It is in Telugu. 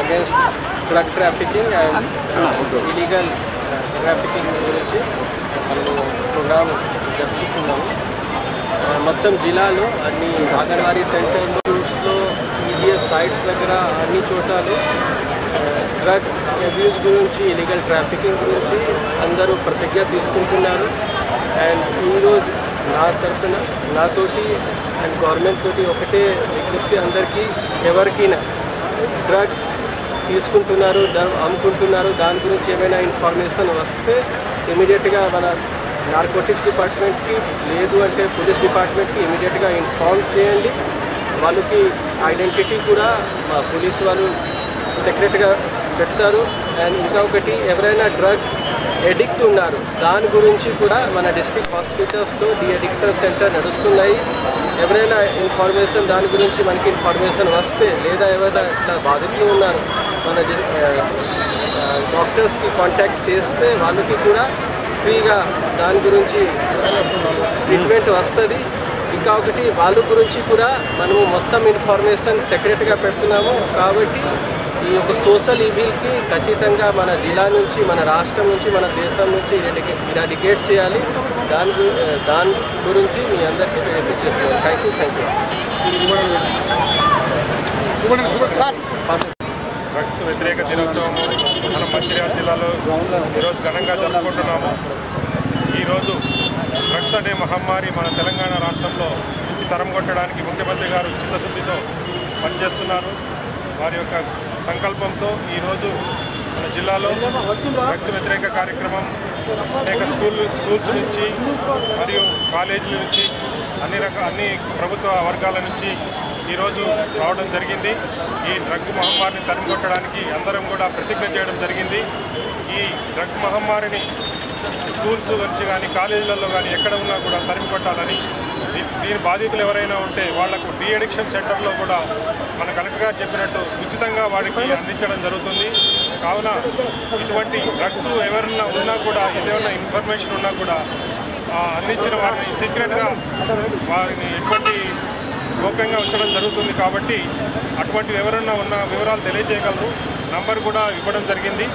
against drug trafficking and illegal trafficking గురించి వాళ్ళు ప్రోగ్రామ్ జరుపుకున్నాము. మొత్తం జిల్లాలో అన్ని అంగన్వాడీ సెంటర్స్లో ఈజీఎస్ సైట్స్ దగ్గర అన్ని చోటాలు డ్రగ్ అబ్యూస్ గురించి ఇల్లీగల్ ట్రాఫికింగ్ గురించి అందరూ ప్రతిజ్ఞ తీసుకుంటున్నారు. అండ్ ఈరోజు నా తరఫున నాతోటి అండ్ గవర్నమెంట్ తోటి ఒకటే విజ్ఞప్తి, అందరికీ ఎవరికైనా డ్రగ్ తీసుకుంటున్నారు, అమ్ముకుంటున్నారు, దాని గురించి ఏమైనా ఇన్ఫర్మేషన్ వస్తే ఇమీడియట్గా మన నార్కోటిక్స్ డిపార్ట్మెంట్కి లేదు అంటే పోలీస్ డిపార్ట్మెంట్కి ఇమీడియట్గా ఇన్ఫార్మ్ చేయండి. వాళ్ళకి ఐడెంటిటీ కూడా మా పోలీసు వాళ్ళు సెక్రెట్గా పెడతారు. అండ్ ఇంకా ఒకటి, ఎవరైనా డ్రగ్ ఎడిక్ట్ ఉన్నారు దాని గురించి కూడా మన డిస్ట్రిక్ట్ హాస్పిటల్స్లో డి అడిక్షన్ సెంటర్ నడుస్తున్నాయి. ఎవరైనా ఇన్ఫర్మేషన్ దాని గురించి మనకి ఇన్ఫర్మేషన్ వస్తే లేదా ఎవరైనా ఇట్లా బాధితులు ఉన్నారు మన డాక్టర్స్కి కాంటాక్ట్ చేస్తే వాళ్ళకి కూడా ఫ్రీగా దాని గురించి ట్రీట్మెంట్ వస్తుంది. ఇంకా ఒకటి, వాళ్ళ గురించి కూడా మనము మొత్తం ఇన్ఫర్మేషన్ సెక్రెట్గా పెడుతున్నాము. కాబట్టి ఈ యొక్క సోషల్ ఈవిల్కి ఖచ్చితంగా మన జిల్లా నుంచి, మన రాష్ట్రం నుంచి, మన దేశం నుంచి ఇరాడికేట్ చేయాలి. దాని గురించి మీ అందరికీ విజ్ఞప్తి చేస్తున్నాను. Thank you. డ్రగ్స్ వ్యతిరేక దినోత్సవం మనం మంచిర్యాల జిల్లాలో ఈరోజు ఘనంగా జరుపుకుంటున్నాము. ఈరోజు డ్రగ్స్ అనే మహమ్మారి మన తెలంగాణ రాష్ట్రంలో నుంచి తరం కొట్టడానికి ముఖ్యమంత్రి గారు చిత్తశుద్ధితో పనిచేస్తున్నారు. వారి యొక్క సంకల్పంతో ఈరోజు మన జిల్లాలో డ్రగ్స్ వ్యతిరేక కార్యక్రమం అనేక స్కూల్స్ నుంచి మరియు కాలేజీల నుంచి అన్ని ప్రభుత్వ వర్గాల నుంచి ఈరోజు రావడం జరిగింది. ఈ డ్రగ్ మహమ్మారిని తరిమికొట్టడానికి అందరం కూడా ప్రతిజ్ఞ చేయడం జరిగింది. ఈ డ్రగ్ మహమ్మారిని స్కూల్స్ నుంచి కానీ కాలేజీలలో కానీ ఎక్కడ ఉన్నా కూడా తరిమికొట్టాలని, దీని బాధితులు ఎవరైనా ఉంటే వాళ్లకు డి అడిక్షన్ సెంటర్లో కూడా మన కలెక్టర్ గారు చెప్పినట్టు ఉచితంగా వారికి అందించడం జరుగుతుంది. కావున ఇటువంటి డ్రగ్స్ ఎవరైనా ఉన్నా కూడా, ఏదైనా ఇన్ఫర్మేషన్ ఉన్నా కూడా అందించిన వారిని సీక్రెట్గా వారిని ఎటువంటి గోప్యంగా ఉంచడం జరుగుతుంది. కాబట్టి అటువంటి ఎవరైనా ఉన్న వివరాలు తెలియజేయగలరు. నంబర్ కూడా ఇవ్వడం జరిగింది.